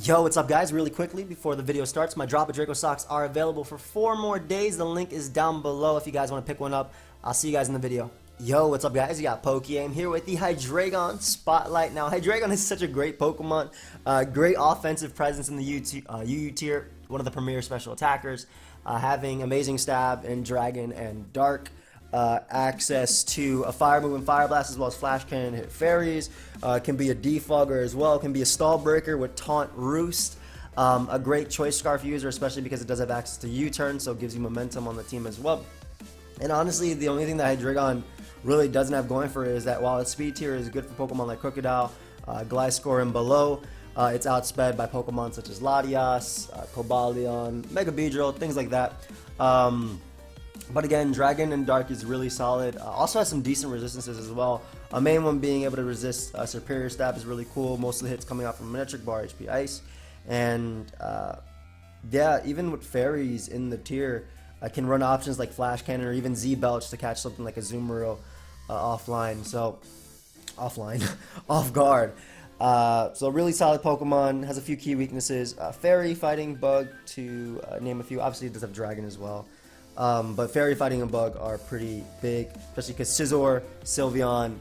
Yo, what's up guys? Really quickly before the video starts, my Drop a Draco socks are available for 4 more days. The link is down below if you guys want to pick one up. I'll see you guys in the video. Yo, what's up guys? You got PokeaimMD here with the Hydreigon Spotlight. Now, Hydreigon is such a great Pokemon. Great offensive presence in the UU tier. One of the premier special attackers. Having amazing stab in Dragon and Dark. Access to a fire move and fire blast as well as flash cannon hit fairies, can be a defogger as well, can be a stall breaker with taunt roost, a great choice scarf user, especially because it does have access to U-turn, so it gives you momentum on the team as well. And honestly, the only thing that Hydreigon really doesn't have going for it is that while its speed tier is good for Pokemon like Crocodile, Gliscor and below, it's outsped by Pokemon such as Latias, Cobalion, Mega Beedrill, things like that. But again, Dragon and Dark is really solid. Also has some decent resistances as well. A main one being able to resist Superior Stab is really cool. Most of the hits coming out from Electric Bar, HP Ice. And yeah, even with Fairies in the tier, I can run options like Flash Cannon or even Z-Belch to catch something like a Zumaro offline. So, off guard. So really solid Pokemon, has a few key weaknesses. Fairy, Fighting, Bug, to name a few. Obviously it does have Dragon as well. But Fairy, Fighting, and Bug are pretty big, especially because Scizor, Sylveon,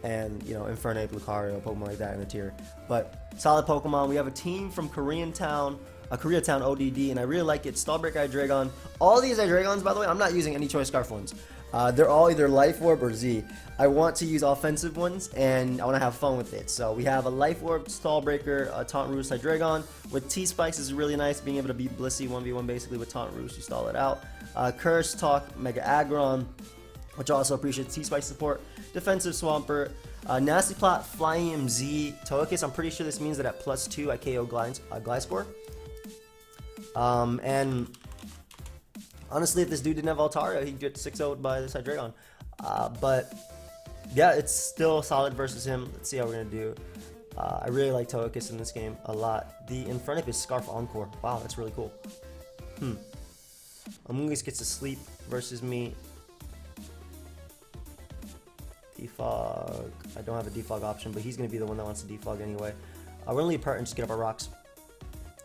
and Infernape, Lucario, Pokemon like that in the tier. But solid Pokemon. We have a team from Koreatown ODD, and I really like it. Stallbreak Hydreigon. All these Hydreigons, by the way, I'm not using any Choice Scarf ones. They're all either Life Orb or Z. I want to use offensive ones, and I want to have fun with it. So we have a Life Orb, Stallbreaker, Taunt Roost Hydreigon. With T-Spikes is really nice, being able to beat Blissey 1v1 basically with Taunt Roost, you stall it out. Curse, Talk, Mega Aerodactyl, which I also appreciate T-Spike support. Defensive Swampert, Nasty Plot, PokeaimMD, Togekiss. I'm pretty sure this means that at +2 I KO Gliscor. And honestly, if this dude didn't have Altaria, he'd get 6-0'd by this Hydreigon. But yeah, it's still solid versus him. Let's see how we're gonna do. I really like Togekiss in this game a lot. The Infernape is Scarf Encore. Wow, that's really cool. Amoonguss gets to sleep versus me. Defog. I don't have a defog option, but he's gonna be the one that wants to defog anyway. We're gonna leave Pert and just get up our rocks.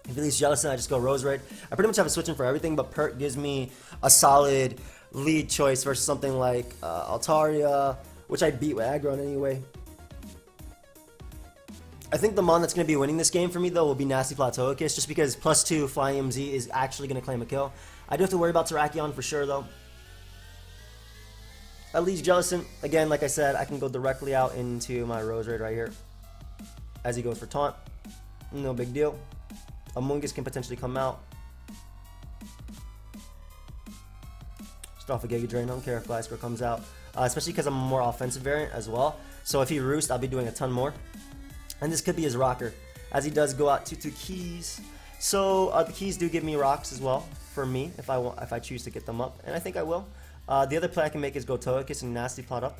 If he leaves Jellicent, I just go Roserade. I pretty much have a switch in for everything, but Pert gives me a solid lead choice versus something like Altaria, which I beat with Aggron anyway. I think the mon that's going to be winning this game for me, though, will be Nasty Plot Togekiss, just because +2 PokeaimMD is actually going to claim a kill. I do have to worry about Terrakion for sure, though. At least Jellicent, again, like I said, I can go directly out into my Roserade right here. As he goes for Taunt. No big deal. Amoonguss can potentially come out. Just off a Giga Drain, I don't care if Gliscor comes out. Especially because I'm a more offensive variant as well. So if he Roost, I'll be doing a ton more. And this could be his rocker, as he does go out to 2 keys. So the keys do give me rocks as well for me if I choose to get them up, and I think I will. The other play I can make is go Togekiss and Nasty Plot up.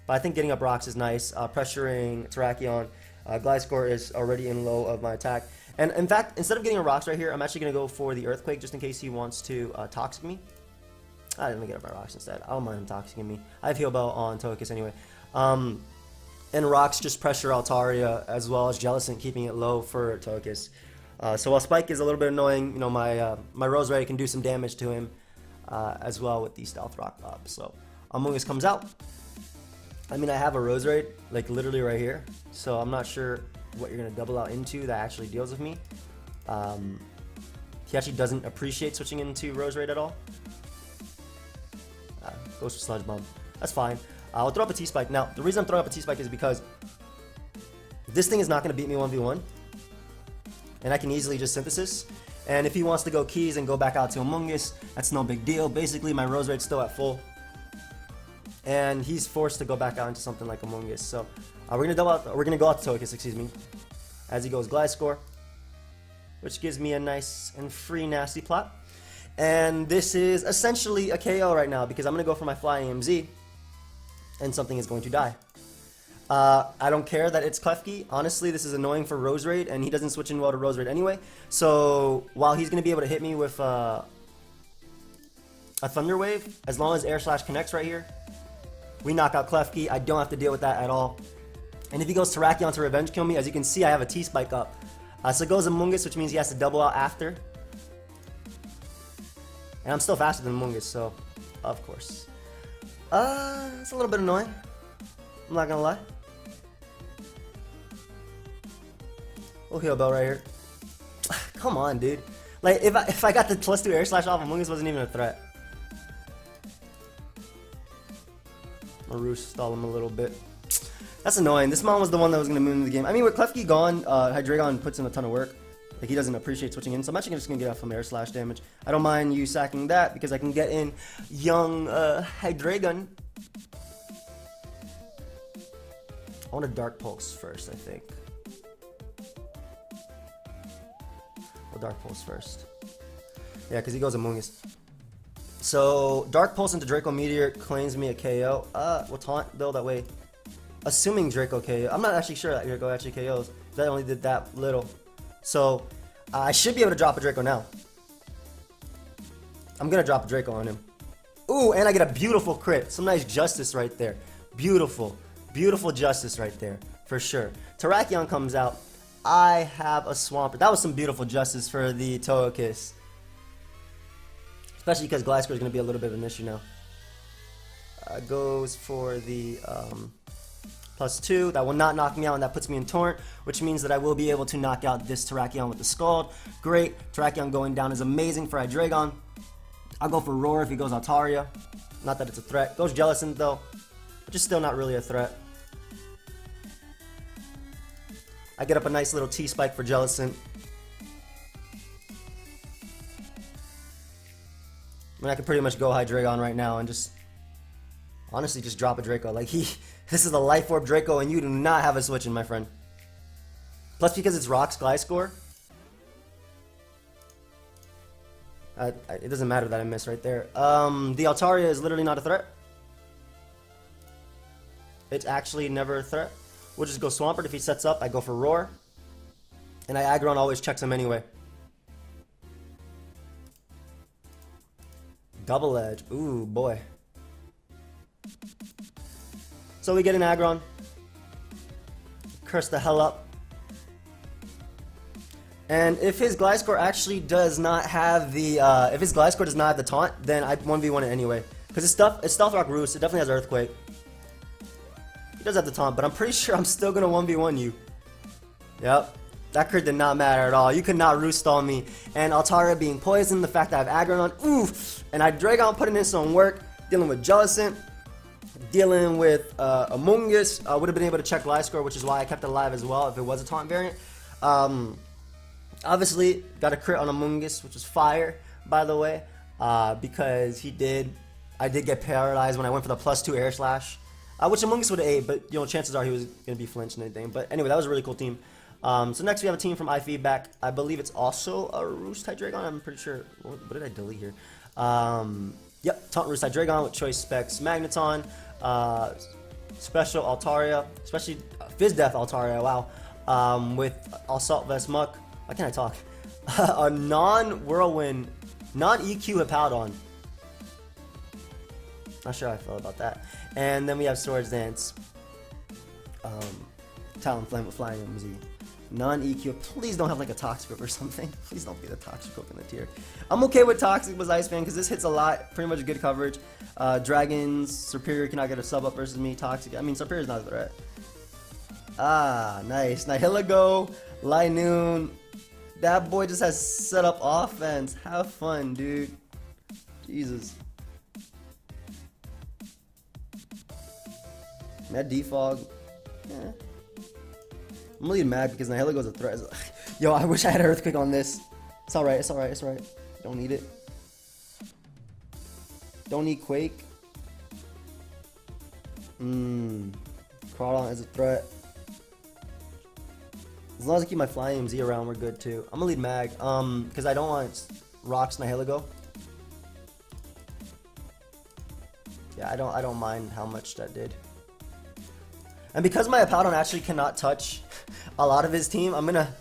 But I think getting up rocks is nice. Pressuring Terrakion. Gliscor is already in low of my attack. And in fact, instead of getting a rocks right here, I'm actually going to go for the Earthquake just in case he wants to Toxic me. I didn't get up my rocks instead. I don't mind him Toxicing me. I have Heal Bell on Togekiss anyway. And rocks just pressure Altaria as well as Jellicent, keeping it low for Togekiss. So while Spike is a little bit annoying, my Roserade can do some damage to him as well with the Stealth Rock up. So Amoonguss comes out. I mean, I have a Roserade like literally right here, so I'm not sure what you're gonna double out into that actually deals with me. He actually doesn't appreciate switching into Roserade at all. Goes for Sludge Bomb. That's fine. I'll throw up a T-Spike. Now, the reason I'm throwing up a T-Spike is because this thing is not going to beat me 1v1. And I can easily just Synthesis. And if he wants to go Keys and go back out to Amoonguss, that's no big deal. Basically, my Roserade's still at full. And he's forced to go back out into something like Amoonguss. So, we're going to go out to Togekiss, excuse me. As he goes Gliscor, which gives me a nice and free Nasty Plot. And this is essentially a KO right now because I'm going to go for my PokeaimMD. And something is going to die. I don't care that it's Klefki. Honestly, this is annoying for Roserade, and he doesn't switch in well to Roserade anyway. So while he's going to be able to hit me with a Thunder Wave, as long as Air Slash connects right here, we knock out Klefki. I don't have to deal with that at all. And if he goes Terrakion to Revenge Kill me, as you can see, I have a T-Spike up. So it goes Amoonguss, which means he has to double out after. And I'm still faster than Amoonguss, so of course. It's a little bit annoying. I'm not gonna lie. Oh, heal bell right here. Come on, dude. Like, if I got the +2 air slash off, Amoonguss wasn't even a threat. Marush stall him a little bit. That's annoying. This Mon was the one that was going to move into the game. I mean, with Klefki gone, Hydreigon puts in a ton of work. Like, he doesn't appreciate switching in. So I'm actually just going to get off some air slash damage. I don't mind you sacking that because I can get in young Hydreigon. I want a Dark Pulse first, I think. Well, Dark Pulse first. Yeah, because he goes Amoonguss. So, Dark Pulse into Draco Meteor claims me a KO. We'll taunt, though, that way. Assuming Draco KO. I'm not actually sure that Draco actually KOs. That only did that little. So, I should be able to drop a Draco now. I'm going to drop a Draco on him. Ooh, and I get a beautiful crit. Some nice justice right there. Beautiful. Beautiful justice right there. For sure. Terrakion comes out. I have a Swampert. That was some beautiful justice for the Togekiss. Especially because Gliscor is going to be a little bit of an issue now. Goes for the +2. That will not knock me out, and that puts me in Torrent, which means that I will be able to knock out this Terrakion with the Scald. Great. Terrakion going down is amazing for Hydreigon. I'll go for Roar if he goes Altaria. Not that it's a threat. Goes Jellicent, though, which is still not really a threat. I get up a nice little T-Spike for Jellicent. I mean, I could pretty much go Hydreigon right now and just honestly just drop a Draco. Like, this is a Life Orb Draco, and you do not have a switch in, my friend. Plus, because it's Rock's Gliscor, it doesn't matter that I missed right there. The Altaria is literally not a threat. It's actually never a threat. We'll just go Swampert. If he sets up, I go for Roar. And Aggron always checks him anyway. Double Edge. Ooh, boy. So we get an Aggron. Curse the hell up. And if his Gliscor actually does not have the, if his Gliscor does not have the taunt, then I 1v1 it anyway. Because it's Stealth Rock Roost. It definitely has Earthquake. He does have the taunt, but I'm pretty sure I'm still going to 1v1 you. Yep. That crit did not matter at all. You could not Roost on me. And Altaria being poisoned, the fact that I have Aggron on, oof. And Hydreigon putting in some work, dealing with Jellicent, dealing with Amoonguss. Would have been able to check Gliscor, which is why I kept it alive as well if it was a taunt variant. Obviously, got a crit on Amoonguss, which was fire, by the way, because I did get paralyzed when I went for the +2 air slash, which Amoonguss would have ate, but you know, chances are he was going to be flinched and anything. But anyway, that was a really cool team. So next we have a team from iFeedback. I believe it's also a Roost Hydreigon. I'm pretty sure. What did I delete here? Yep, Taunt Roost Hydreigon with Choice Specs Magneton, Special Altaria, especially Fizz Death Altaria. Wow. With Assault Vest Muck. Why can't I talk? A non-Whirlwind, non-EQ Hippowdon. Not sure how I feel about that. And then we have Swords Dance. Talonflame with Flying MZ. Non-EQ. Please don't have like a Toxic or something. Please don't be the Toxic in the tier. I'm okay with Toxic with Ice Fan because this hits a lot. Pretty much good coverage. Dragons, Superior cannot get a sub up versus me. Toxic. I mean, Superior's not a threat. Ah, nice. Nihilego, Linoon. That boy just has set up offense. Have fun, dude. Jesus. Mad Defog. Yeah. I'm really mad because Nihilego's a threat. Yo, I wish I had Earthquake on this. It's alright, it's alright, it's alright. Don't need it. Don't need Quake. Crawdon is a threat. As long as I keep my Flying MZ around, we're good too. I'm gonna lead Mag, because I don't want Rocks Nihilego. Yeah, I don't mind how much that did. And because my Hippowdon actually cannot touch a lot of his team, I'm gonna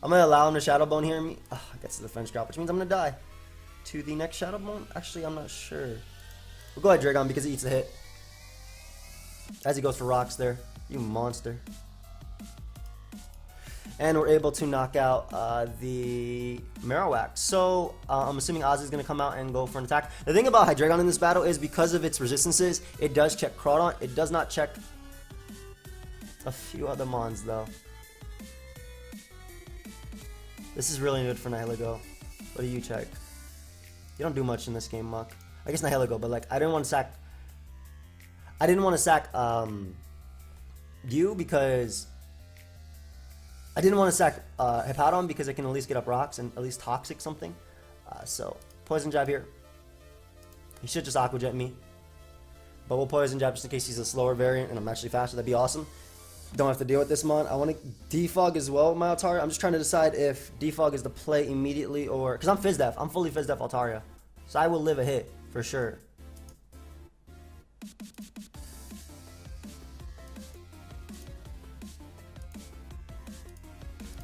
allow him to Shadow Bone here. I guess it's a French drop, which means I'm gonna die to the next Shadow Bone. Actually, I'm not sure. We'll go ahead Dragon because he eats a hit. As he goes for rocks there, you monster. and we're able to knock out the Marowak. So I'm assuming Ozzy's going to come out and go for an attack. The thing about Hydreigon in this battle is because of its resistances, it does check Crawdon. It does not check a few other mons though. This is really good for Nihilego. What do you check? You don't do much in this game, Muck. I guess Nihilego, but like I didn't want to sack you because I didn't want to sack Hippowdon because I can at least get up rocks and at least toxic something. So poison jab here. He should just Aqua Jet me, but we'll poison jab just in case he's a slower variant and I'm actually faster. That'd be awesome. Don't have to deal with this mon. I want to defog as well with my Altaria. I'm just trying to decide if defog is the play immediately or because I'm Fizz Def. I'm fully Fizz Def Altaria, so I will live a hit for sure.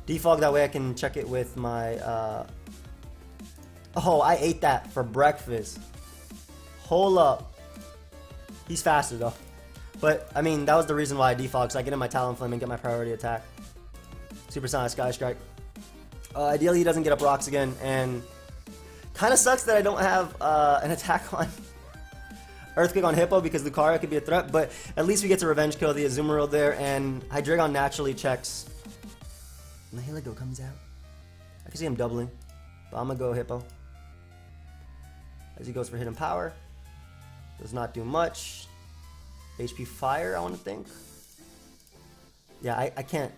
Defog, that way I can check it with my oh, I ate that for breakfast. Hold up. He's faster though. But I mean that was the reason why I defogged, so I get in my Talonflame and get my priority attack. Supersonic Sky Strike. Ideally he doesn't get up rocks again, and kinda sucks that I don't have an attack on Earthquake on Hippo because Lucario could be a threat, but at least we get to revenge kill the Azumarill there, and Hydreigon naturally checks. Nihilego comes out. I can see him doubling, but I'm gonna go Hippo. As he goes for Hidden Power. Does not do much. HP Fire, I want to think. Yeah, I can't.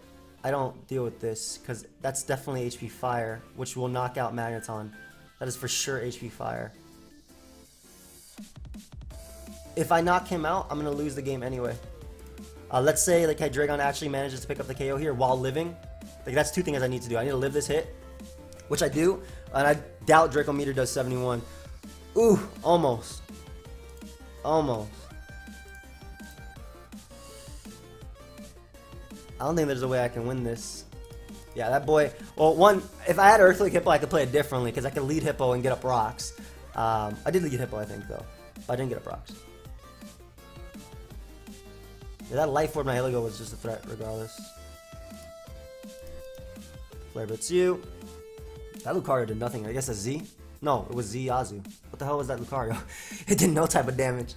I don't deal with this because that's definitely HP Fire, which will knock out Magneton. That is for sure HP Fire. If I knock him out, I'm gonna lose the game anyway. Let's say like Hydreigon actually manages to pick up the KO here while living. Like that's two things I need to do. I need to live this hit, which I do, and I doubt Draco Meter does 71. Ooh, almost. Almost. I don't think there's a way I can win this. Yeah, that boy. Well, one, if I had Earthquake Hippo, I could play it differently because I could lead Hippo and get up rocks. I did lead Hippo, I think, though. But I didn't get up rocks. Yeah, that Life Orb Nihilego was just a threat, regardless. Flare Blitz you. That Lucario did nothing. I guess a Z? No, it was Z Azu. What the hell was that Lucario? It did no type of damage.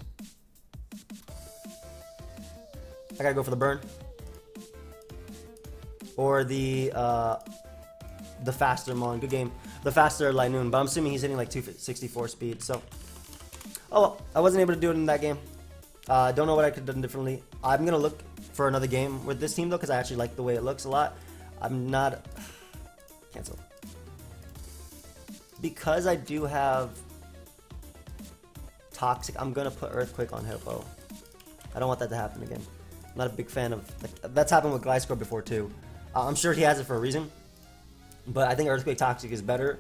I gotta go for the burn. Or the faster Mon. Good game. The faster Linoon. But I'm assuming he's hitting like 264 speed. So, oh well. I wasn't able to do it in that game. Don't know what I could have done differently. I'm gonna look for another game with this team though, because I actually like the way it looks a lot. I'm not. Cancel. Because I do have Toxic, I'm gonna put Earthquake on Hippo. I don't want that to happen again. I'm not a big fan of like, that's happened with Gliscor before too. I'm sure he has it for a reason, but I think Earthquake Toxic is better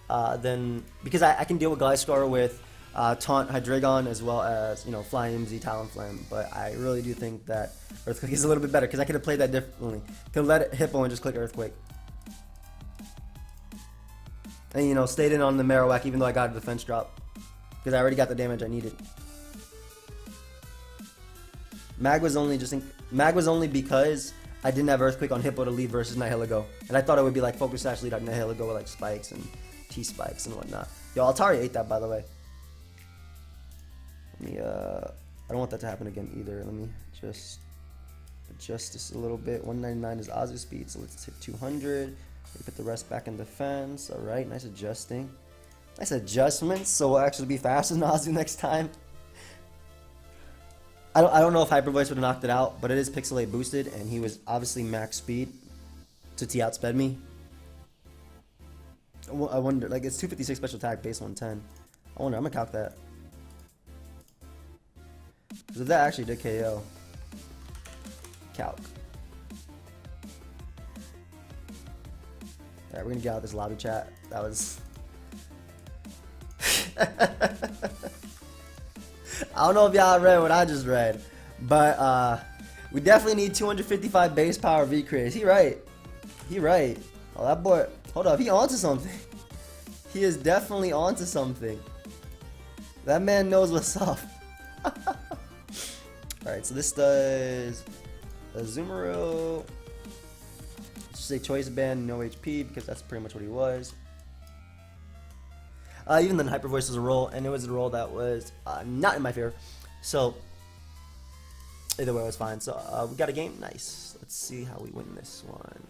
than because I can deal with Gliscor with Taunt Hydreigon as well as Flying MZ Talonflame. But I really do think that Earthquake is a little bit better because I could have played that differently. Could have let it Hippo and just click Earthquake. And stayed in on the Marowak even though I got a defense drop. Because I already got the damage I needed. Mag was only because I didn't have Earthquake on Hippo to lead versus Nihilego. And I thought it would be like Focus Sash lead on Nihilego with like spikes and T-spikes and whatnot. Yo, Altaria ate that by the way. Let me I don't want that to happen again either. Let me just adjust this a little bit. 199 is Azu speed, so let's hit 200. Put the rest back in defense. Alright, nice adjusting. Nice adjustments, so we'll actually be faster than Azu next time. I don't know if Hyper Voice would have knocked it out, but it is Pixelate boosted, and he was obviously max speed to T-outsped me. I wonder, like it's 256 special attack, base 110. I wonder, I'm gonna calc that. Because if that actually did KO. Calc. Alright, we're gonna get out this lobby chat. That was... I don't know if y'all read what I just read, but we definitely need 255 base power V-Craze. He right. He right. Oh, that boy... Hold up, he onto something. He is definitely onto something. That man knows what's up. Alright, so this does... Azumarill... Just say choice band, no HP, because that's pretty much what he was. Even then, Hyper Voice was a role, and it was a role that was not in my favor. So, either way, it was fine. So, we got a game. Nice. Let's see how we win this one.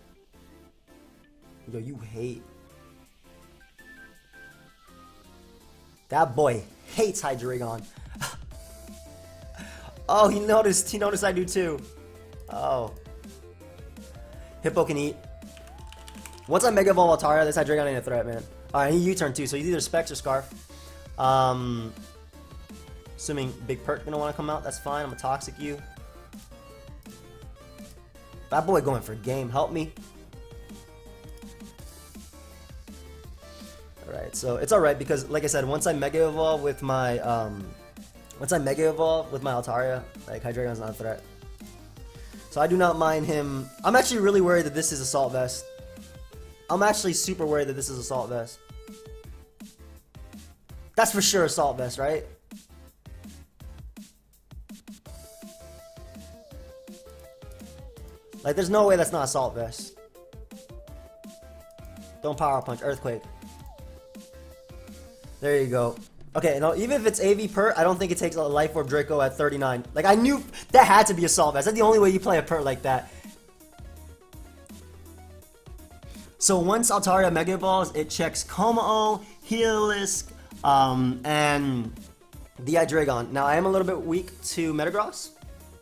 Yo, you hate. That boy hates Hydreigon. Oh, he noticed. He noticed I do too. Oh. Hippo can eat. Once I Mega Evolve Altaria, this Hydreigon ain't a threat, man. Alright, he U-turn too, so he's either Specs or Scarf. Assuming Big Perk gonna want to come out, that's fine. I'm gonna Toxic you. That boy going for game. Help me. Alright, so it's alright because, like I said, once I Mega Evolve with my Altaria, like, Hydreigon's not a threat. So I do not mind him. I'm actually really worried that this is Assault Vest. I'm actually super worried that this is Assault Vest. That's for sure Assault Vest, right? Like, there's no way that's not Assault Vest. Don't Power Punch. Earthquake. There you go. Okay, no, even if it's AV Pert, I don't think it takes a Life Orb Draco at 39. Like, I knew that had to be Assault Vest. That's the only way you play a Pert like that. So once Altaria Mega Evolves, it checks Kommo, Heliolisk, and the Hydreigon. Now, I am a little bit weak to Metagross,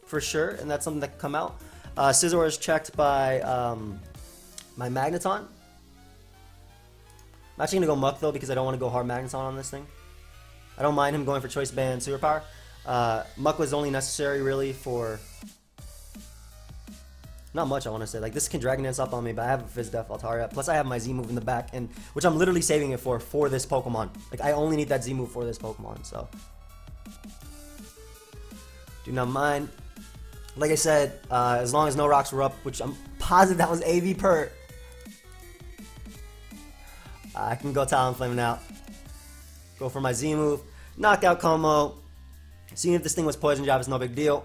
for sure, and that's something that can come out. Scizor is checked by my Magneton. I'm actually going to go Muck, though, because I don't want to go hard Magneton on this thing. I don't mind him going for Choice Band Super Power. Muck was only necessary, really, for... Not much, I want to say. Like, this can Dragon Dance up on me, but I have a Fizz Def Altaria. Plus, I have my Z move in the back, and which I'm literally saving it for this Pokemon. Like, I only need that Z move for this Pokemon, so... Do not mind. Like I said, as long as no rocks were up, which I'm positive that was AV Pert. I can go Talonflame now. Go for my Z move. Knockout Kommo. Seeing if this thing was Poison Jab is no big deal.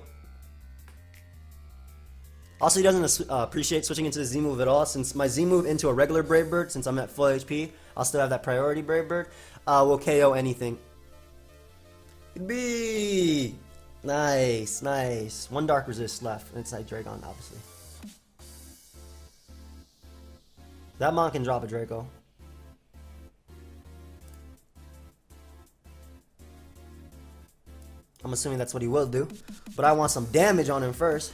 Also, he doesn't appreciate switching into the Z move at all. Since my Z move into a regular Brave Bird, since I'm at full HP, I'll still have that priority Brave Bird. Will KO anything. B. Nice, nice. One Dark Resist left. And it's Hydreigon, obviously. That Mon can drop a Draco. I'm assuming that's what he will do. But I want some damage on him first.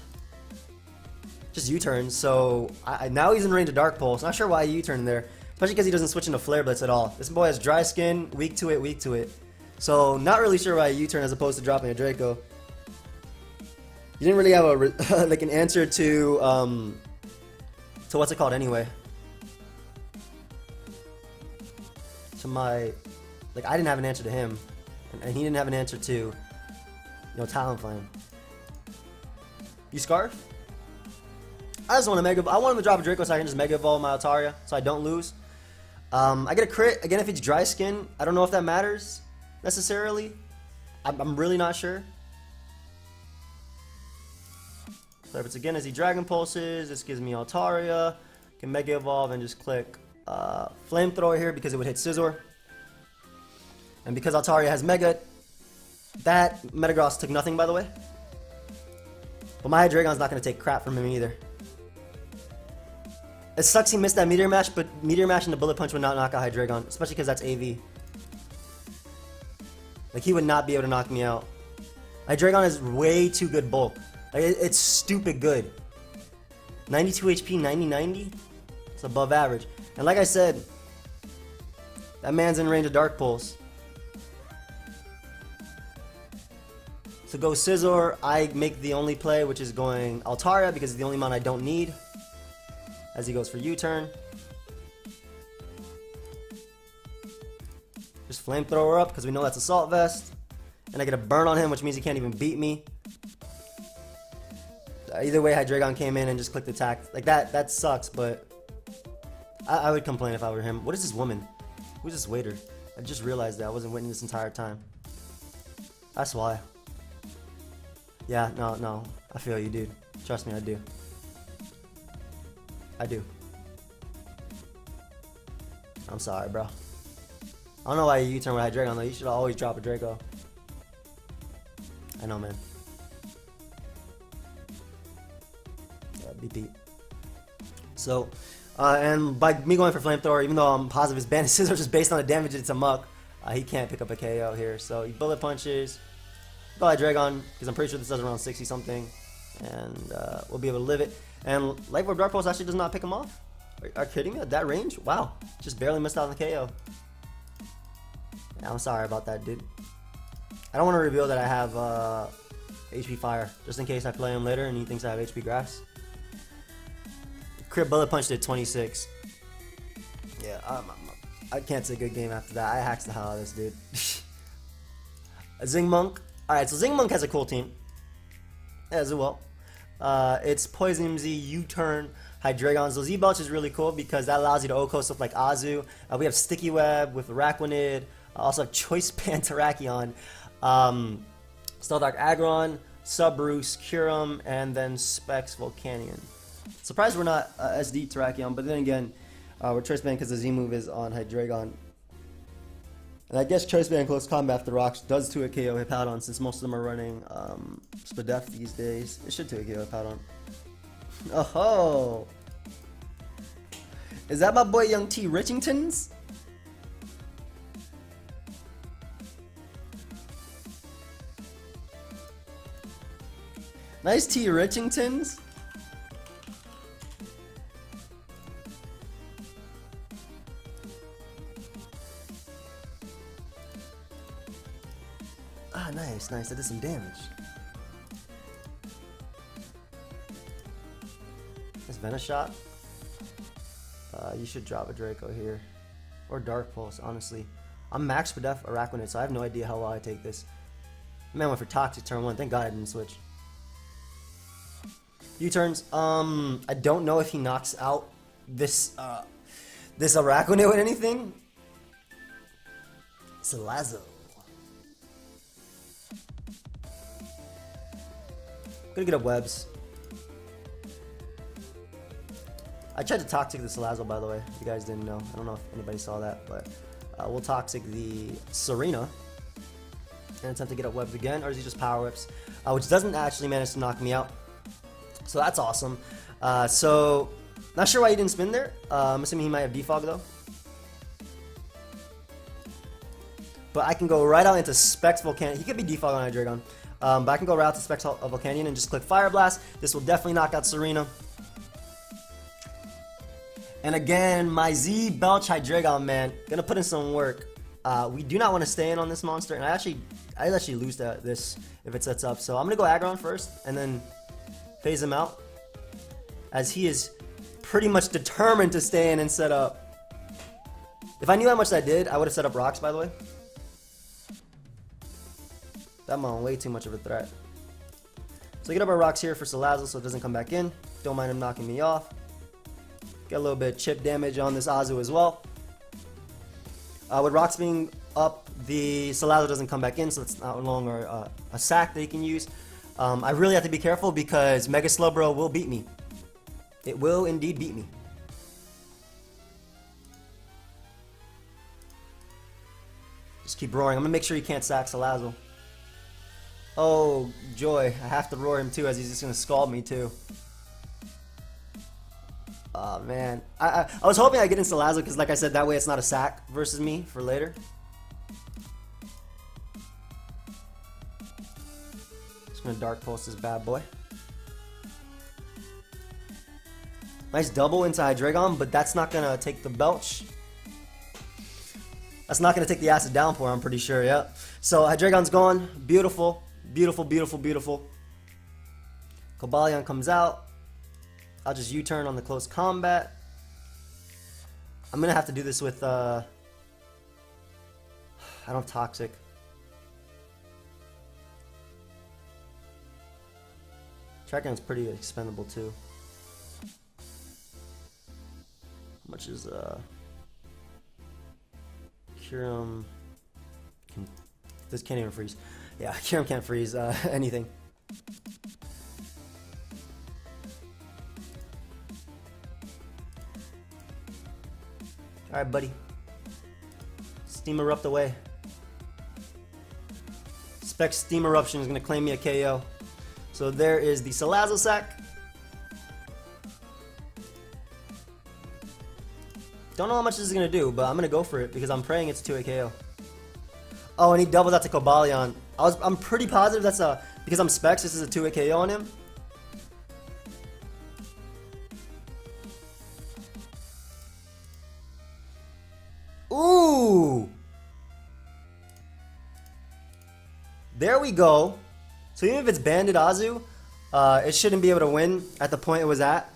Just U-turn, so now he's in range of Dark Pulse. Not sure why he U-turned there. Especially because he doesn't switch into Flare Blitz at all. This boy has dry skin, weak to it, weak to it. So not really sure why he U-turn as opposed to dropping a Draco. You didn't really have a like an answer to what's it called anyway? To my, like, I didn't have an answer to him, and he didn't have an answer to, you know, Talonflame. You Scarf? I just want to Mega. I want him to drop a Draco so I can just Mega Evolve my Altaria so I don't lose. I get a crit again if it's Dry Skin. I don't know if that matters necessarily. I'm really not sure. So if it's again as he Dragon Pulses, this gives me Altaria. Can Mega Evolve and just click Flamethrower here because it would hit Scizor. And because Altaria has Mega, that Metagross took nothing, by the way. But my Hydreigon's not going to take crap from him either. It sucks he missed that Meteor Mash, but Meteor Mash and the Bullet Punch would not knock out Hydreigon, especially because that's AV. Like, he would not be able to knock me out. Hydreigon is way too good bulk. Like, it's stupid good. 92 HP, 90. It's above average. And like I said, that man's in range of Dark Pulse. So go Scizor. I make the only play, which is going Altaria because it's the only mon I don't need. As he goes for U-turn. Just Flamethrower up because we know that's Assault Vest. And I get a burn on him, which means he can't even beat me. Either way, Hydreigon came in and just clicked attack. Like, that sucks, but I would complain if I were him. What is this woman? Who's this waiter? I just realized that I wasn't waiting this entire time. That's why. Yeah, no. I feel you, dude. Trust me, I do. I do. I'm sorry, bro. I don't know why you U-turn with Hydreigon though. You should always drop a Draco. I know, man. Yeah, BP. So, and by me going for Flamethrower, even though I'm positive his Banded Scissors just based on the damage it's a muck, he can't pick up a KO here. So he bullet punches. Go Hydreigon, because I'm pretty sure this does around 60 something. And we'll be able to live it. And Light Orb Dark Pulse actually does not pick him off. Are you kidding me? At that range? Wow. Just barely missed out on the KO. Yeah, I'm sorry about that, dude. I don't want to reveal that I have HP Fire, just in case I play him later and he thinks I have HP Grass. Crit Bullet Punch did 26. Yeah, I can't say good game after that. I hacked the hell out of this, dude. A Zing Monk. Alright, so Zing Monk has a cool team. As well. It's PokeaimMD, U-Turn, Hydreigon. So Z-Belch is really cool because that allows you to OHKO stuff like Azu. We have Sticky Web with Araquanid. Also have Choice Band Terrakion. Stealth Dark Aggron, Subroost, Kyurem, and then Specs Volcanion. Surprised we're not SD Terrakion, but then again, we're Choice Band because the Z move is on Hydreigon. And I guess Choice Band Close Combat after Rocks does 2 a KO Hippowdon since most of them are running Spadef these days. It should 2 a KO Hippowdon. Oh, is that my boy Young T Richingtons? Nice T Richingtons. Ah, nice, nice. That did some damage. This Venushot. You should drop a Draco here. Or Dark Pulse, honestly. I'm max Spadef Araquanid, so I have no idea how well I take this. Man went for Toxic turn 1. Thank God I didn't switch. U-turns. I don't know if he knocks out this this Araquanid with anything. Salazzle. Gonna get up webs. I tried to Toxic the Salazzle, by the way. If you guys didn't know. I don't know if anybody saw that, but we'll Toxic the Serena. And attempt to get up webs again, or is he just Power Whips? Which doesn't actually manage to knock me out. So that's awesome. So, not sure why he didn't spin there. I'm assuming he might have Defog though. But I can go right out into Specs Volcanion. He could be Defog on Hydreigon. But I can go right out to Specs Volcanion and just click Fire Blast. This will definitely knock out Serena. And again, my Z Belch Hydreigon, man, gonna put in some work. We do not want to stay in on this monster, and I actually lose this if it sets up. So I'm gonna go Aggron first, and then phase him out, as he is pretty much determined to stay in and set up. If I knew how much I did, I would have set up Rocks, by the way. That mon way too much of a threat. So I get up our Rocks here for Salazzle so it doesn't come back in. Don't mind him knocking me off. Get a little bit of chip damage on this Azu as well. With Rocks being up, the Salazzle doesn't come back in, so it's no longer a sack that he can use. I really have to be careful because Mega Slowbro will beat me. It will indeed beat me. Just keep roaring. I'm gonna make sure he can't sack Salazzle. Oh, joy. I have to roar him too, as he's just gonna scald me too. Oh man. I was hoping I'd get in Salazzle because, like I said, that way it's not a sack versus me for later. Just gonna Dark Pulse this bad boy. Nice double into Hydreigon, but that's not gonna take the Belch. That's not gonna take the Acid Downpour, I'm pretty sure, yeah. So Hydreigon's gone. Beautiful. Beautiful, beautiful, beautiful. Cobalion comes out. I'll just U-turn on the close combat. I'm gonna have to do this with I don't have Toxic. Trackdown's pretty expendable too. How much is Kyurem? This can't even freeze. Yeah, Kyurem can't freeze anything. Alright, buddy. Steam Erupt away. Spec Steam Eruption is going to claim me a KO. So there is the Salazzle sack. Don't know how much this is going to do, but I'm going to go for it because I'm praying it's a 2-hit KO. Oh, and he doubles out to Cobalion. I'm pretty positive that's a, because I'm Specs, this is a 2-hit KO on him. Ooh! There we go. So even if it's Banded Azu, it shouldn't be able to win at the point it was at.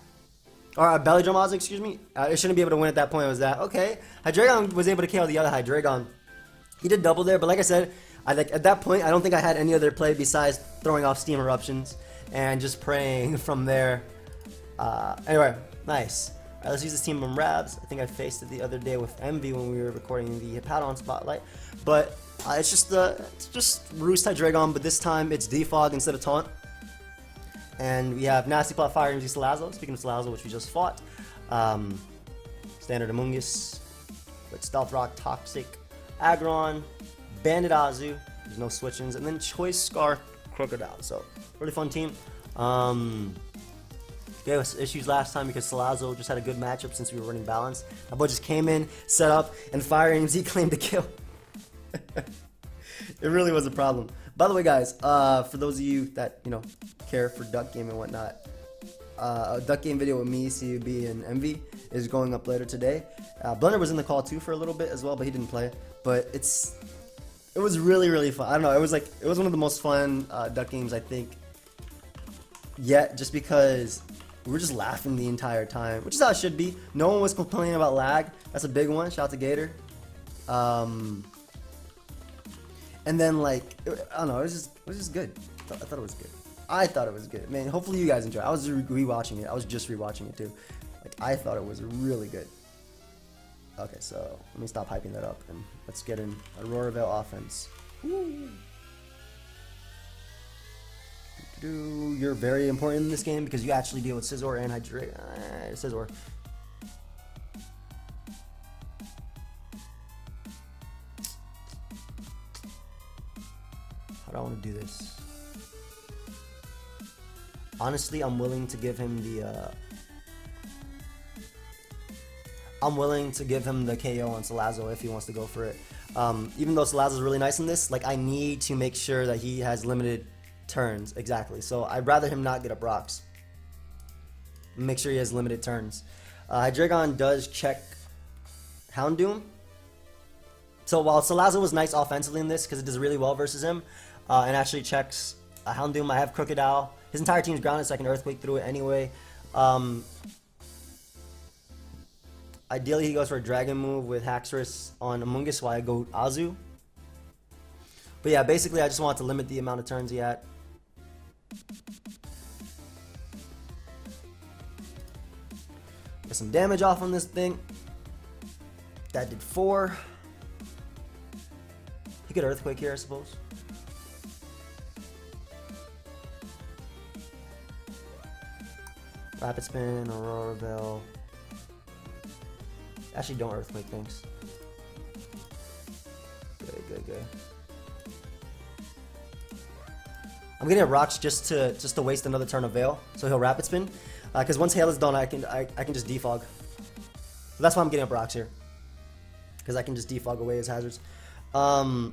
Or Belly Drum Azu, excuse me. It shouldn't be able to win at that point it was at. Okay. Hydreigon was able to KO the other Hydreigon. He did double there, but like I said, at that point, I don't think I had any other play besides throwing off Steam Eruptions and just praying from there. Anyway, nice. Alright, let's use this team of Rabs. I think I faced it the other day with Envy when we were recording the Hippowdon Spotlight. But it's just Roost Hydreigon, but this time it's Defog instead of Taunt. And we have Nasty Plot Fire into Salazzle. Speaking of Salazzle, which we just fought. Standard Amoonguss with Stealth Rock, Toxic, Aggron, Bandit Azu. There's no switch-ins. And then Choice Scarf Crocodile. So, really fun team. Gave us issues last time because Salazzle just had a good matchup since we were running balance. My boy just came in, set up, and PokeaimMD claimed the kill. It really was a problem. By the way, guys, for those of you that, you know, care for Duck Game and whatnot, a Duck Game video with me, CUB, and Envy is going up later today. Blender was in the call too for a little bit as well, but he didn't play. But it was really fun. I don't know. It was one of the most fun Duck Games I think yet, just because we were just laughing the entire time, which is how it should be. No one was complaining about lag. That's a big one. Shout out to Gator. And then, like, I don't know, it was just good. I thought it was good. I thought it was good. Man, hopefully you guys enjoy it. I was rewatching it. I was just rewatching it too. Like, I thought it was really good. Okay, so let me stop hyping that up and let's get in Aurora offense. Woo. You're very important in this game because you actually deal with Scizor and Hydreigon. Scizor. How do I want to do this? Honestly, I'm willing to give him the KO on Salazzle if he wants to go for it. Even though Salazzle's really nice in this, like, I need to make sure that he has limited turns. Exactly. So I'd rather him not get up rocks. Make sure he has limited turns. Hydreigon does check Houndoom. So while Salazzle was nice offensively in this because it does really well versus him, and actually checks Houndoom, I have Crocodile. His entire team's grounded, so I can Earthquake through it anyway. Ideally, he goes for a Dragon move with Haxorus on Amoonguss while I go Azu. But yeah, basically, I just want to limit the amount of turns he had. Get some damage off on this thing. That did 4. He could Earthquake here, I suppose. Rapid Spin, Aurora Veil. Actually, don't Earthquake, thanks. Good. I'm getting rocks just to waste another turn of Veil, so he'll Rapid Spin. Because once Hail is done, I can just defog. So that's why I'm getting up rocks here, because I can just defog away his hazards. And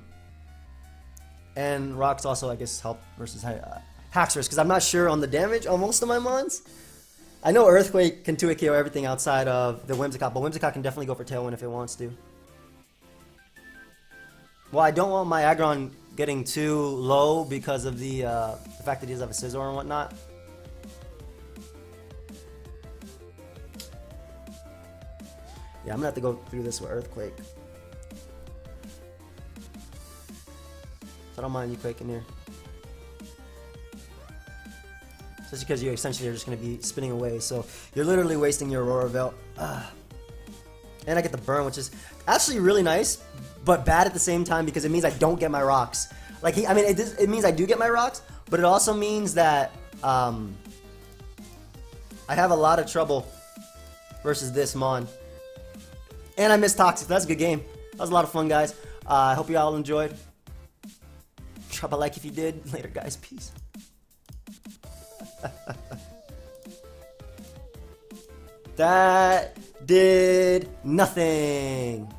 rocks also, I guess, help versus Haxorus, because I'm not sure on the damage on most of my mons. I know Earthquake can 2-hit KO everything outside of the Whimsicott, but Whimsicott can definitely go for Tailwind if it wants to. Well, I don't want my Aggron getting too low because of the fact that he does have a Scizor and whatnot. Yeah, I'm gonna have to go through this with Earthquake. So I don't mind you quaking here. Just because you essentially are just going to be spinning away. So you're literally wasting your Aurora Veil. And I get the burn, which is actually really nice, but bad at the same time because it means I don't get my rocks. Like, it means I do get my rocks, but it also means that I have a lot of trouble versus this Mon. And I missed Toxic. That's a good game. That was a lot of fun, guys. I hope you all enjoyed. Drop a like if you did. Later, guys. Peace. That did nothing.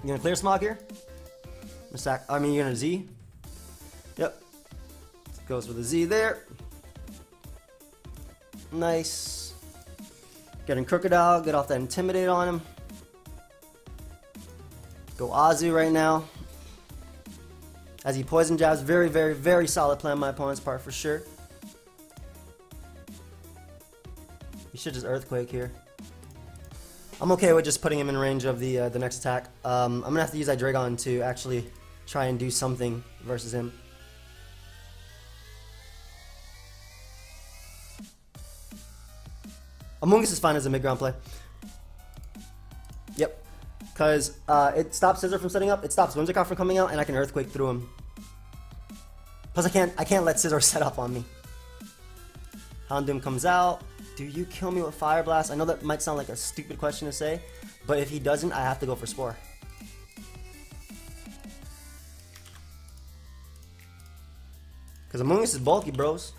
You gonna clear smog here? I mean, you're gonna Z? Yep. Goes with a Z there. Nice. Getting Crocodile. Get off that Intimidate on him. Go Azu right now. As he Poison Jabs. Very, very, very solid play on my opponent's part for sure. He should just Earthquake here. I'm okay with just putting him in range of the next attack. I'm going to have to use Hydreigon to actually try and do something versus him. Amoonguss is fine as a mid-ground play. Yep. Because it stops Scizor from setting up, it stops Whimsicott from coming out, and I can Earthquake through him. Plus I can't let Scizor set up on me. Houndoom comes out. Do you kill me with Fire Blast? I know that might sound like a stupid question to say, but if he doesn't, I have to go for Spore. Because Amoonguss is bulky, bros.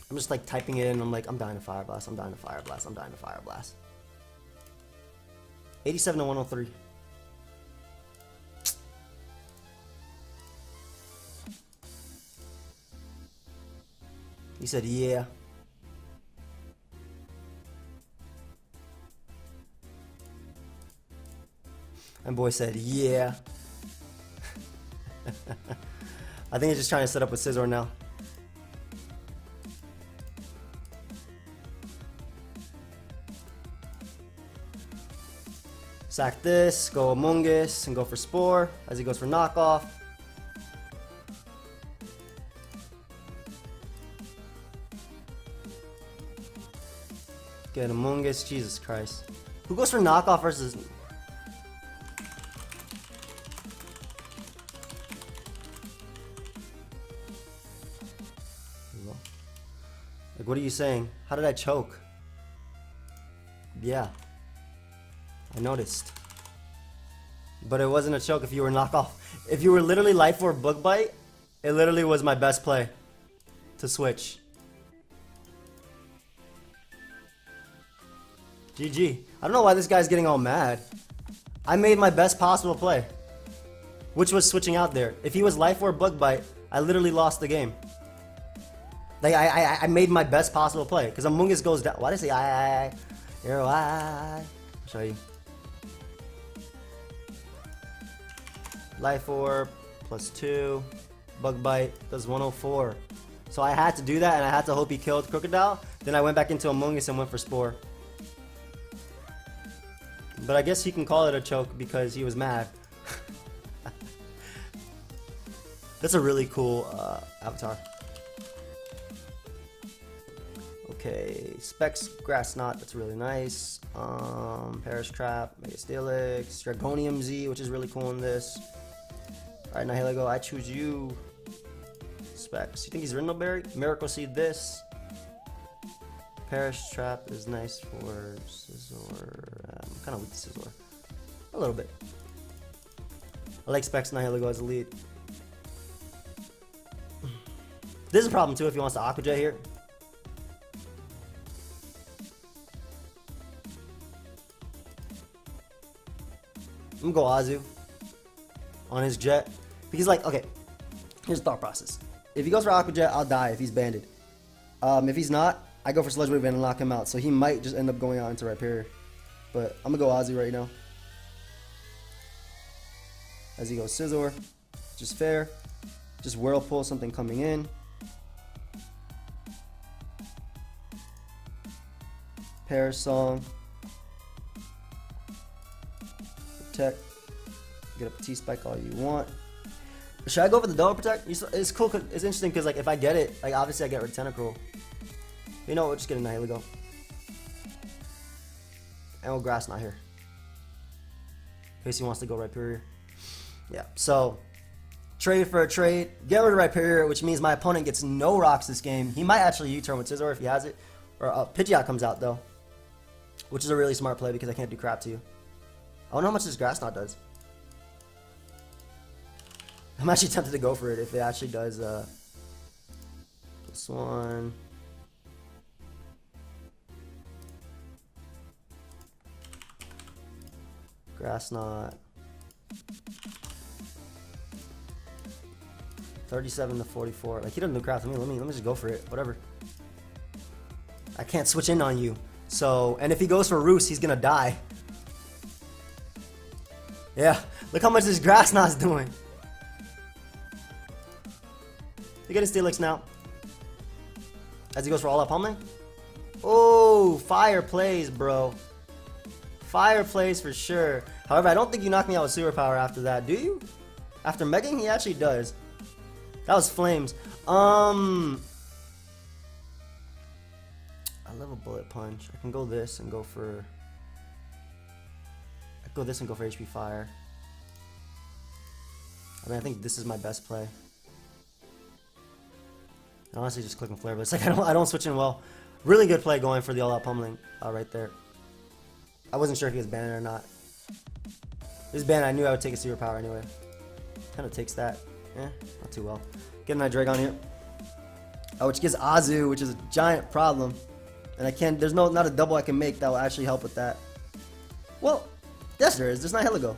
I'm just like typing it in. I'm like, I'm dying to Fire Blast. I'm dying to Fire Blast. I'm dying to Fire Blast. 87 to 103. He said, yeah. And boy said, yeah. I think he's just trying to set up with Scizor now. Sack this, go Amoonguss, and go for Spore as he goes for Knockoff. Get Amoonguss, Jesus Christ. Who goes for Knockoff versus... Like, what are you saying? How did I choke? Yeah. I noticed. But it wasn't a choke if you were Knockoff. If you were literally Life Orb Bug Bite, it literally was my best play to switch. GG. I don't know why this guy's getting all mad. I made my best possible play, which was switching out there. If he was Life Orb Bug Bite, I literally lost the game. Like, I made my best possible play. Because Amoonguss goes down. Why did I say I? Here, I'll show you. Life Orb, +2. Bug Bite, does 104. So I had to do that, and I had to hope he killed Crocodile. Then I went back into Amoonguss and went for Spore. But I guess he can call it a choke because he was mad. That's a really cool avatar. Okay, Specs, Grass Knot, that's really nice. Perish Trap, Mega Steelix, Dragonium Z, which is really cool in this. Alright, now here I go. I choose you. Specs. You think he's Rindleberry? Miracle Seed this. Perish Trap is nice for Scizor. I'm kind of weak to Scizor. A little bit. I like Specs Nihilego as a lead. This is a problem too if he wants to Aqua Jet here. I'm gonna go Azu on his Jet. Because, like, okay, here's the thought process. If he goes for Aqua Jet, I'll die if he's banded. If he's not, I go for Sludge Wave and lock him out. So he might just end up going out into Rhyperior. But I'm gonna go Azu right now. As he goes Scizor. Just fair. Just Whirlpool, something coming in. Perish Song. Protect. Get up a T-Spike all you want. Should I go for the Double Protect? It's cool, cause it's interesting because, like, if I get it, like, obviously I get rid of Tentacruel. You know what, we'll just get a Nihilego. And we'll Grass Knot here. In case he wants to go Rhyperior. Yeah, so trade for a trade. Get rid of Rhyperior, which means my opponent gets no rocks this game. He might actually U-turn with Scizor if he has it. Or Pidgeot comes out though, which is a really smart play because I can't do crap to you. I wonder how much this Grass Knot does. I'm actually tempted to go for it if it actually does. This one. Grass Knot. 37 to 44. Like, he doesn't do crap to me. Let me just go for it. Whatever. I can't switch in on you. So, and if he goes for Roost, he's gonna die. Yeah, look how much this Grass Knot's doing. You getting Steelix now. As he goes for all up pummeling. Oh, fire plays, bro. Fire plays for sure. However, I don't think you knock me out with Superpower after that, do you? After Megang, he actually does. That was Flames. I love a Bullet Punch. I can go this and go for... I can go this and go for HP Fire. I mean, I think this is my best play. And honestly, just clicking Flare, but it's like I don't switch in well. Really good play going for the all-out pummeling right there. I wasn't sure if he was banned or not. This ban, I knew I would take a Superpower anyway. Kind of takes that. Eh, not too well. Get an Hydreigon here. Which gives Azu, which is a giant problem. And I can't, there's not a double I can make that will actually help with that. Well, yes there is. There's not Heligo.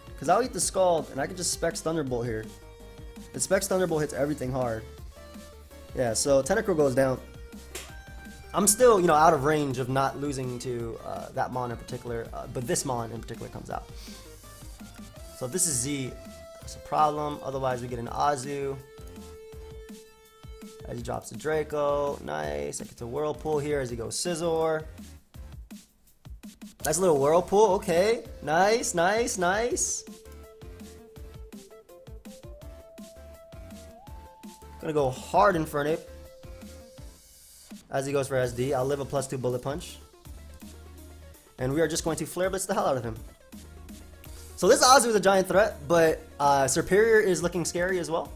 Because I'll eat the Scald, and I can just Specs Thunderbolt here. The Specs Thunderbolt hits everything hard. Yeah, so Tentacruel goes down. I'm still, you know, out of range of not losing to that Mon in particular, but this Mon in particular comes out. So if this is Z, that's a problem. Otherwise, we get an Azu. As he drops the Draco. Nice. I get to Whirlpool here as he goes Scizor. Nice little Whirlpool. Okay. Nice, nice, nice. Gonna go hard Infernape. As he goes for SD. I'll live a +2 Bullet Punch. And we are just going to Flare Blitz the hell out of him. So this Azu is a giant threat, but Serperior is looking scary as well.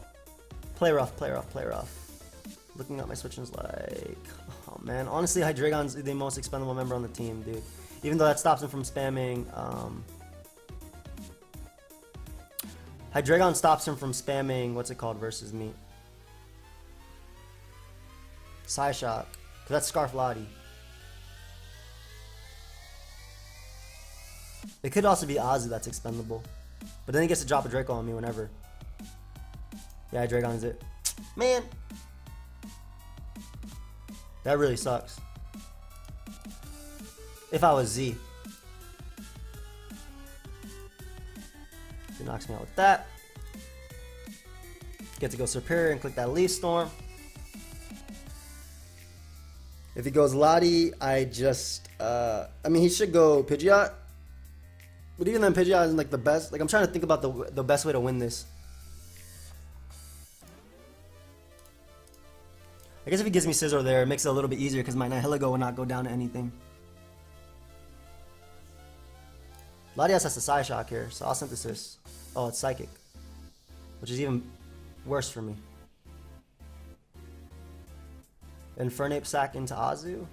Play rough, play rough, play rough. Looking at my switches like... Oh man, honestly Hydreigon's the most expendable member on the team, dude. Even though that stops him from spamming... Hydreigon stops him from spamming, what's it called, versus me? Psyshock. Because that's Scarf Lottie. It could also be Azu that's expendable. But then he gets to drop a Draco on me whenever. Yeah, Hydreigon is it. Man! That really sucks. If I was Z. He knocks me out with that. Get to go Serperior and click that Leaf Storm. If he goes Lottie, I just... I mean, he should go Pidgeot. But even then, Pidgeot isn't like the best. Like, I'm trying to think about the best way to win this. I guess if he gives me Scizor there, it makes it a little bit easier because my Nihilego will not go down to anything. Latias has the Psyshock here, so I'll Synthesis. Oh, it's Psychic. Which is even worse for me. Infernape Sack into Azu?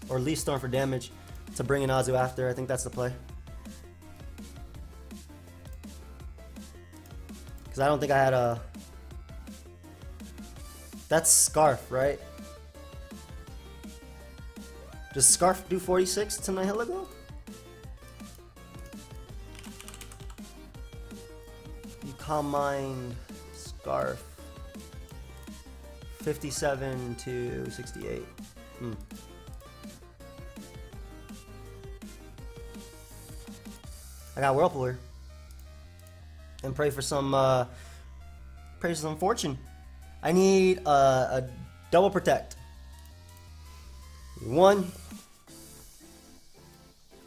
Or Leaf Storm for damage to bring in Azu after. I think that's the play. Because I don't think I had a... That's Scarf, right? Does Scarf do 46 to Nihilego? You Calm Mind, Scarf. 57 to 68. I got Whirlpool here. And pray for some fortune. I need a double protect. One.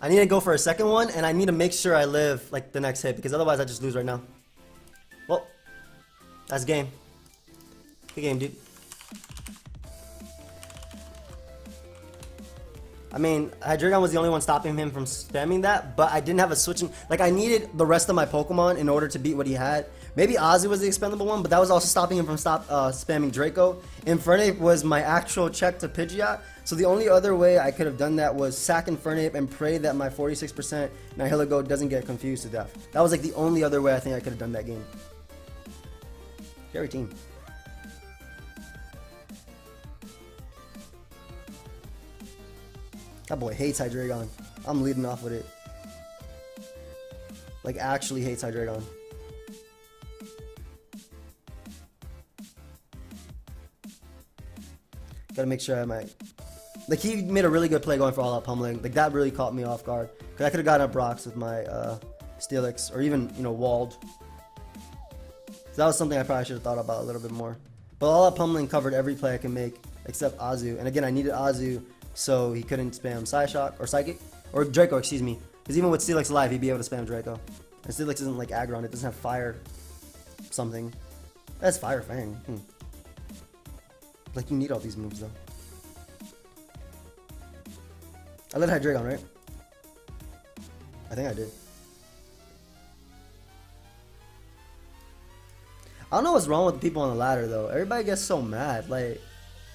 I need to go for a second one, and I need to make sure I live like the next hit because otherwise I just lose right now. Well, that's game. Good game, dude. I mean, Hydreigon was the only one stopping him from spamming that, but I didn't have a switching. Like, I needed the rest of my Pokemon in order to beat what he had. Maybe Ozzy was the expendable one, but that was also stopping him from spamming Draco. Infernape was my actual check to Pidgeot, so the only other way I could have done that was sack Infernape and pray that my 46% Nihilego doesn't get confused to death. That was like the only other way I think I could have done that game. Scary team. That boy hates Hydreigon. I'm leading off with it. Like, actually hates Hydreigon. Gotta make sure I might. Like, he made a really good play going for all out pummeling. Like, that really caught me off guard. Because I could have gotten up rocks with my Steelix, or even, you know, walled. So that was something I probably should have thought about a little bit more. But all out pummeling covered every play I can make except Azu. And again, I needed Azu so he couldn't spam Psyshock or Psychic or Draco, excuse me. Because even with Steelix alive, he'd be able to spam Draco. And Steelix isn't like Aggron, it doesn't have fire something. That's Fire Fang. Like, you need all these moves though. I let Hydreigon, right? I think I did. I don't know what's wrong with the people on the ladder though. Everybody gets so mad. Like,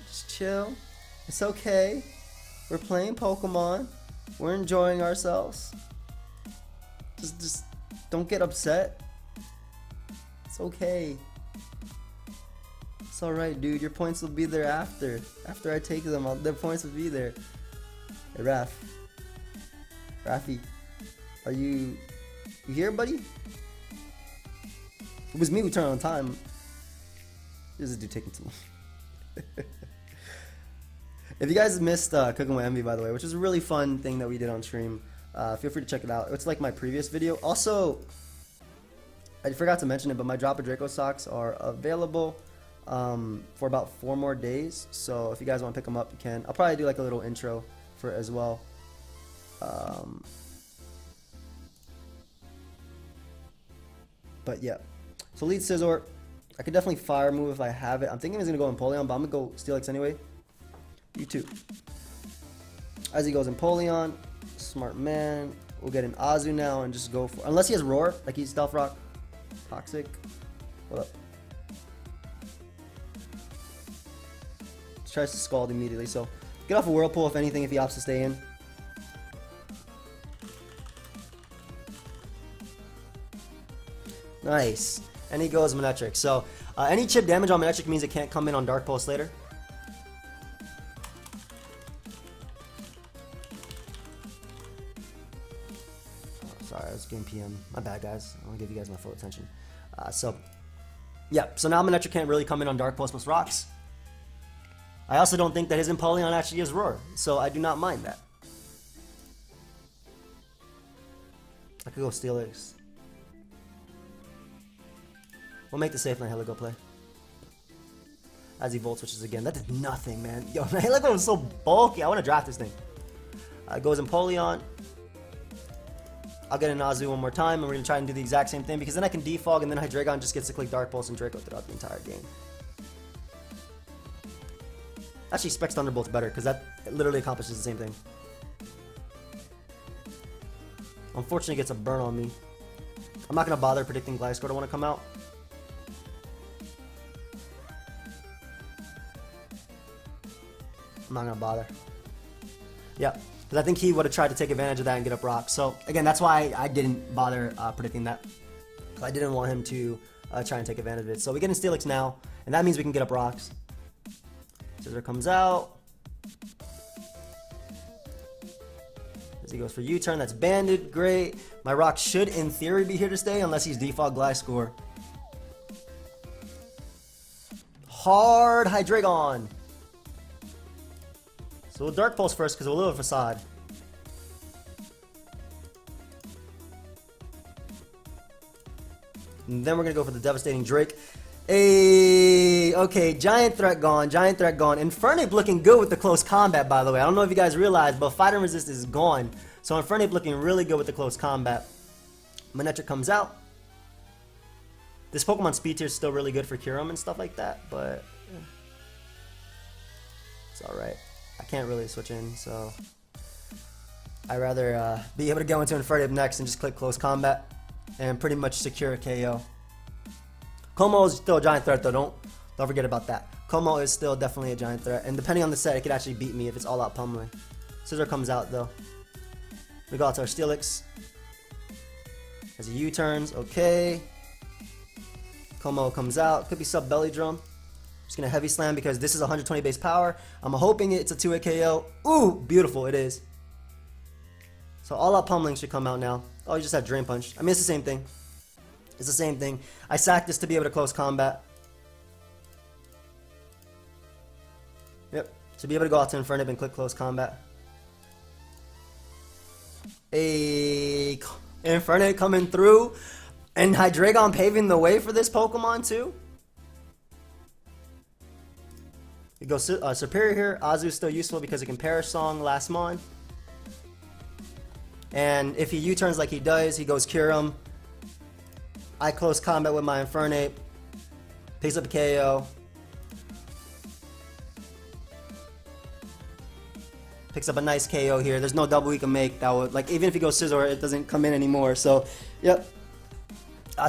just chill. It's okay. We're playing Pokemon. We're enjoying ourselves. Just don't get upset. It's okay. It's alright, dude. Your points will be there after. After I take them, their points will be there. Hey, Raffy. Are you here, buddy? It was me who turned on time. This is dude taking too long. If you guys missed PokeaimMD, by the way, which is a really fun thing that we did on stream, feel free to check it out. It's like my previous video. Also, I forgot to mention it, but my Drop a Draco socks are available for about 4 more days. So if you guys want to pick them up, you can. I'll probably do like a little intro for it as well. But yeah. So lead Scizor. I could definitely Fire move if I have it. I'm thinking he's going to go Empoleon, but I'm going to go Steelix anyway. You too. As he goes Empoleon, smart man. We'll get an Azu now and just go for, unless he has Roar, like he's Stealth Rock. Toxic. What up? Just tries to Scald immediately, so get off a Whirlpool if anything, if he opts to stay in. Nice. And he goes Manectric. So any chip damage on Manectric means it can't come in on Dark Pulse later. Sorry, I was getting PM. My bad, guys. I want to give you guys my full attention. Yeah, so now Manectric can't really come in on Dark Pulse plus Rocks. I also don't think that his Empoleon actually is Roar, so I do not mind that. I could go Steelix. We'll make the safe Nihilego play. As he Volt Switches again. That did nothing, man. Yo, Nihilego was so bulky. I want to draft this thing. Goes Empoleon. I'll get an Azu one more time, and we're going to try and do the exact same thing, because then I can defog, and then Hydreigon just gets to click Dark Pulse and Draco throughout the entire game. Actually, Specs Thunderbolt's better, because that literally accomplishes the same thing. Unfortunately, it gets a burn on me. I'm not going to bother predicting Gliscor to want to come out. I'm not going to bother. Yeah. Because I think he would have tried to take advantage of that and get up Rock. So, again, that's why I didn't bother predicting that. Because I didn't want him to try and take advantage of it. So we get in Steelix now, and that means we can get up Rocks. Scizor comes out. As he goes for U-turn, that's banded. Great. My Rock should, in theory, be here to stay, unless he's default Gliscor. Hard Hydreigon. So we'll Dark Pulse first, because we'll live a Facade. And then we're going to go for the Devastating Drake. Okay, Giant Threat gone, Giant Threat gone. Infernape looking good with the close combat, by the way. I don't know if you guys realize, but Fight and Resist is gone. So Infernape looking really good with the close combat. Manectric comes out. This Pokemon Speed Tier is still really good for Kyurem and stuff like that, but yeah. It's alright. I can't really switch in, so I'd rather be able to go into Infernape next and just click close combat and pretty much secure a KO. Como is still a giant threat though, don't forget about that. Como is still definitely a giant threat, and depending on the set, it could actually beat me if it's all out pummeling. Scissor comes out though. We got our Steelix. As he U-turns, okay. Como comes out, could be sub belly drum. Just gonna heavy slam because this is 120 base power. I'm hoping it's a 2-hit KO. Ooh, beautiful, it is. So all out pummeling should come out now. Oh, you just had Drain Punch. I mean, it's the same thing. It's the same thing. I sacked this to be able to close combat. Yep, to be able to go out to Infernape and click close combat. A Infernape coming through, and Hydreigon paving the way for this Pokemon too. You go Superior here. Azu's still useful because it can Perish Song last mon. And if he U-turns like he does, he goes Kyurem. I close combat with my Infernape. Picks up a KO. Picks up a nice KO here. There's no double he can make that would, like, even if he goes Scizor, it doesn't come in anymore. So, yep.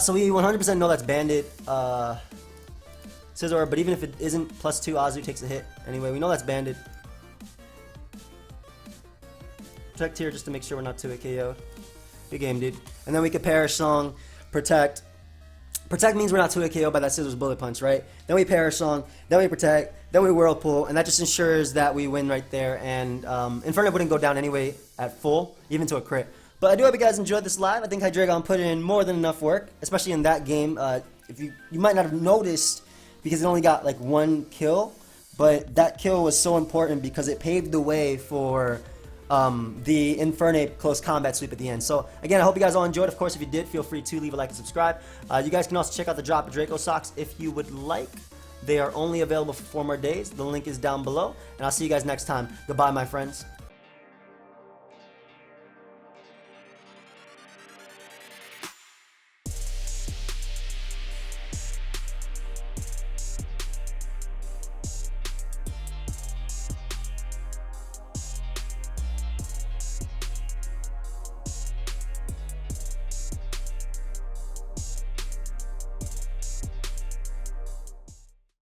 So we 100% know that's banded Scizor, but even if it isn't, +2 Azu takes a hit. Anyway, we know that's banded. Protect here just to make sure we're not 2-hit KO'd. Good game, dude. And then we could Perish Song, Protect. Protect means we're not 2-hit KO'd by that Scizor's Bullet Punch, right? Then we Perish Song, then we Protect, then we Whirlpool, and that just ensures that we win right there. And Infernape wouldn't go down anyway at full, even to a crit. But I do hope you guys enjoyed this live. I think Hydreigon put in more than enough work, especially in that game. If you might not have noticed because it only got like 1 kill, but that kill was so important because it paved the way for the Infernape close combat sweep at the end. So again, I hope you guys all enjoyed. Of course, if you did, feel free to leave a like and subscribe. You guys can also check out the drop of Draco socks if you would like. They are only available for 4 more days. The link is down below, and I'll see you guys next time. Goodbye, my friends.